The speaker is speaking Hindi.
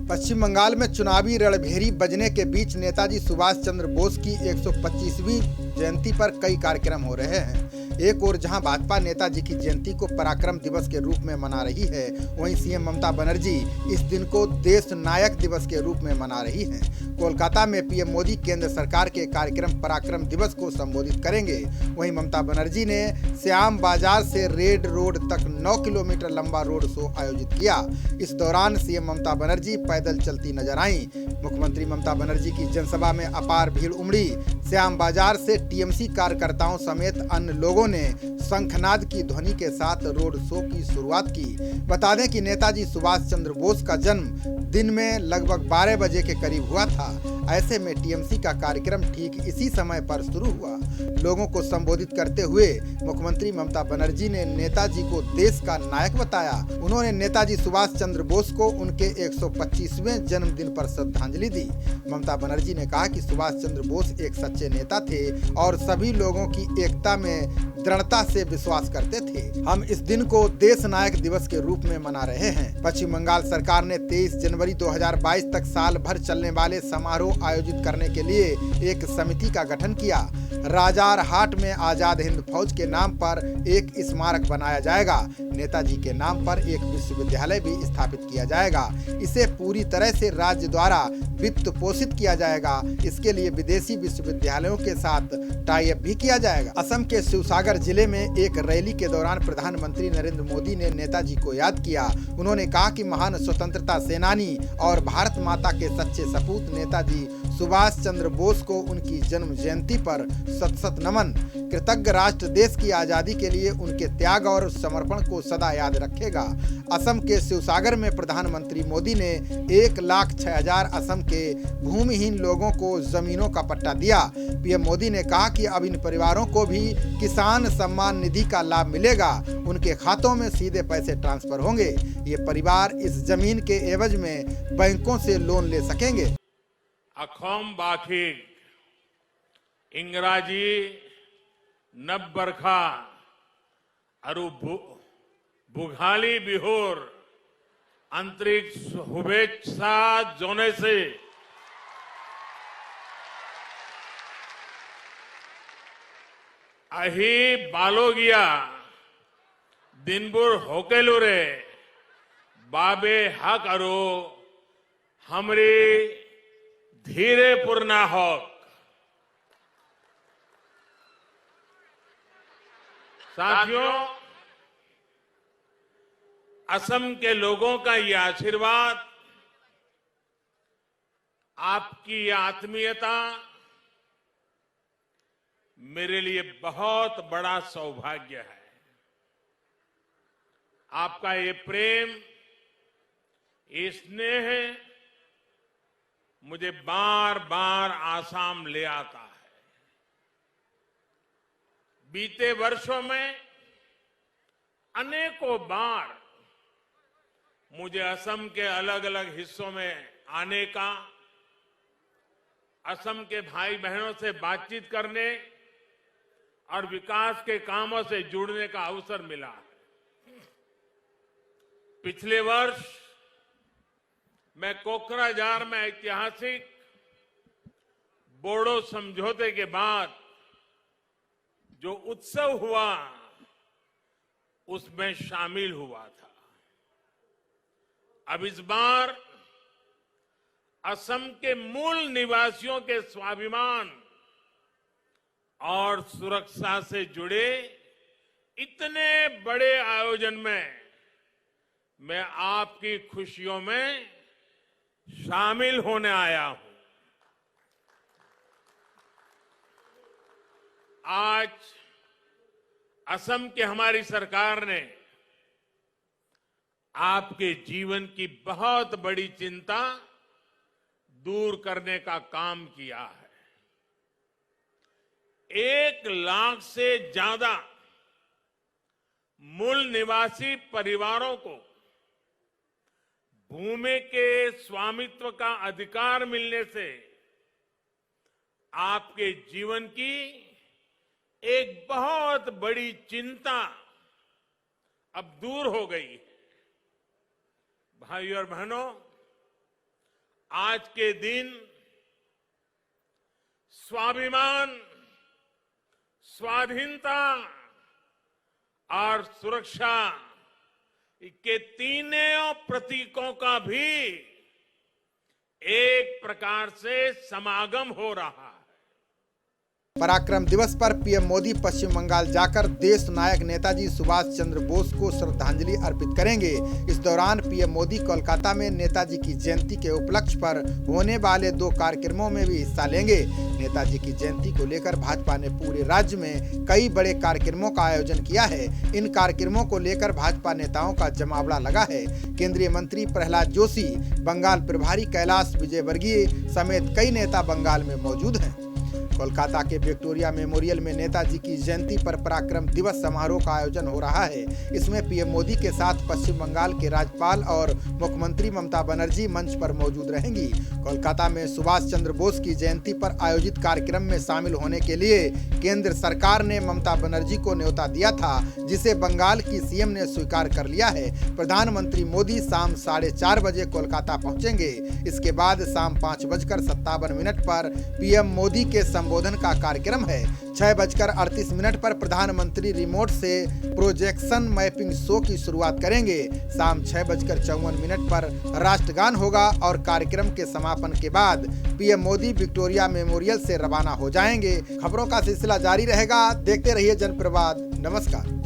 पश्चिम बंगाल में चुनावी रणभेरी बजने के बीच नेताजी सुभाष चंद्र बोस की 125वीं जयंती पर कई कार्यक्रम हो रहे हैं। एक ओर जहां भाजपा नेताजी की जयंती को पराक्रम दिवस के रूप में मना रही है, वहीं सीएम ममता बनर्जी इस दिन को देश नायक दिवस के रूप में मना रही हैं। कोलकाता में पीएम मोदी केंद्र सरकार के कार्यक्रम पराक्रम दिवस को संबोधित करेंगे। वहीं ममता बनर्जी ने श्याम बाजार से रेड रोड तक 9 किलोमीटर लंबा रोड शो आयोजित किया। इस दौरान सीएम ममता बनर्जी पैदल चलती नजर आईं। मुख्यमंत्री ममता बनर्जी की जनसभा में अपार भीड़ उमड़ी। श्याम बाजार से टीएमसी कार्यकर्ताओं समेत अन्य लोगों ने शंखनाद की ध्वनि के साथ रोड शो की शुरुआत की। बता दें कि नेताजी सुभाष चंद्र बोस का जन्म दिन में लगभग 12 बजे के करीब हुआ था। ऐसे में टीएमसी का कार्यक्रम ठीक इसी समय पर शुरू हुआ। लोगों को संबोधित करते हुए मुख्यमंत्री ममता बनर्जी ने नेताजी को देश का नायक बताया। उन्होंने नेताजी सुभाष चंद्र बोस को उनके 125वें जन्मदिन पर श्रद्धांजलि दी। ममता बनर्जी ने कहा कि सुभाष चंद्र बोस एक सच्चे नेता थे और सभी लोगों की एकता में दृढ़ता से विश्वास करते थे। हम इस दिन को देश नायक दिवस के रूप में मना रहे हैं। पश्चिम बंगाल सरकार ने 23 जनवरी 2022 तक साल भर चलने वाले समारोह आयोजित करने के लिए एक समिति का गठन किया। राजारहाट में आजाद हिंद फौज के नाम पर एक स्मारक बनाया जाएगा। नेताजी के नाम पर एक विश्वविद्यालय भी स्थापित किया जाएगा। इसे पूरी तरह से राज्य द्वारा वित्त पोषित किया जाएगा। इसके लिए विदेशी विश्वविद्यालयों के साथ टाई अप भी किया जाएगा। असम के शिवसागर जिले में एक रैली के दौरान प्रधानमंत्री नरेंद्र मोदी ने नेताजी को याद किया। उन्होंने कहा कि महान स्वतंत्रता सेनानी और भारत माता के सच्चे सपूत नेताजी सुभाष चंद्र बोस को उनकी जन्म जयंती पर शत शत नमन। कृतज्ञ राष्ट्र देश की आजादी के लिए उनके त्याग और समर्पण को सदा याद रखेगा। असम के शिवसागर में प्रधानमंत्री मोदी ने 1,06,000 असम के भूमिहीन लोगों को जमीनों का पट्टा दिया। पीएम मोदी ने कहा कि अब इन परिवारों को भी किसान सम्मान निधि का लाभ मिलेगा। उनके खातों में सीधे पैसे ट्रांसफर होंगे। ये परिवार इस जमीन के एवज में बैंकों से लोन ले सकेंगे। अखोम बाखिक इंग्राजी नब बरखा अरु बुघाली बिहोर अंतरिक्ष शुभेच्छा जोने से अही बालोगिया दिनबुर होकेलुरे बाबे हक अरो हमरी धीरे पूर्णा हक। साथियों, असम के लोगों का ये आशीर्वाद, आपकी आत्मीयता मेरे लिए बहुत बड़ा सौभाग्य है। आपका ये प्रेम, ये स्नेह मुझे बार बार आसाम ले आता है। बीते वर्षों में अनेकों बार मुझे असम के अलग अलग हिस्सों में आने का, असम के भाई बहनों से बातचीत करने और विकास के कामों से जुड़ने का अवसर मिला है। पिछले वर्ष मैं कोकराझार में ऐतिहासिक बोडो समझौते के बाद जो उत्सव हुआ उसमें शामिल हुआ था। अब इस बार असम के मूल निवासियों के स्वाभिमान और सुरक्षा से जुड़े इतने बड़े आयोजन में मैं आपकी खुशियों में शामिल होने आया हूं। आज असम की हमारी सरकार ने आपके जीवन की बहुत बड़ी चिंता दूर करने का काम किया है। 1 लाख से ज्यादा मूल निवासी परिवारों को भूमि के स्वामित्व का अधिकार मिलने से आपके जीवन की एक बहुत बड़ी चिंता अब दूर हो गई है। भाइयों और बहनों, आज के दिन स्वाभिमान, स्वाधीनता और सुरक्षा के तीनों प्रतीकों का भी एक प्रकार से समागम हो रहा है। पराक्रम दिवस पर पीएम मोदी पश्चिम बंगाल जाकर देश नायक नेताजी सुभाष चंद्र बोस को श्रद्धांजलि अर्पित करेंगे। इस दौरान पीएम मोदी कोलकाता में नेताजी की जयंती के उपलक्ष्य पर होने वाले 2 कार्यक्रमों में भी हिस्सा लेंगे। नेताजी की जयंती को लेकर भाजपा ने पूरे राज्य में कई बड़े कार्यक्रमों का आयोजन किया है। इन कार्यक्रमों को लेकर भाजपा नेताओं का जमावड़ा लगा है। केंद्रीय मंत्री प्रहलाद जोशी, बंगाल प्रभारी कैलाश विजयवर्गीय समेत कई नेता बंगाल में मौजूद हैं। कोलकाता के विक्टोरिया मेमोरियल में नेताजी की जयंती पर पराक्रम दिवस समारोह का आयोजन हो रहा है। इसमें पीएम मोदी के साथ पश्चिम बंगाल के राज्यपाल और मुख्यमंत्री ममता बनर्जी मंच पर मौजूद रहेंगी। कोलकाता में सुभाष चंद्र बोस की जयंती पर आयोजित कार्यक्रम में शामिल होने के लिए केंद्र सरकार ने ममता बनर्जी को न्योता दिया था, जिसे बंगाल की सीएम ने स्वीकार कर लिया है। प्रधानमंत्री मोदी शाम 4:30 बजे कोलकाता पहुंचेंगे। इसके बाद शाम 5:57 पर पीएम मोदी के संबोधन का कार्यक्रम है। 6:38 पर प्रधानमंत्री रिमोट से प्रोजेक्शन मैपिंग शो की शुरुआत करेंगे। शाम 6:54 पर राष्ट्रगान होगा और कार्यक्रम के समापन के बाद पीएम मोदी विक्टोरिया मेमोरियल से रवाना हो जाएंगे। खबरों का सिलसिला जारी रहेगा। देखते रहिए जनप्रवाद। नमस्कार।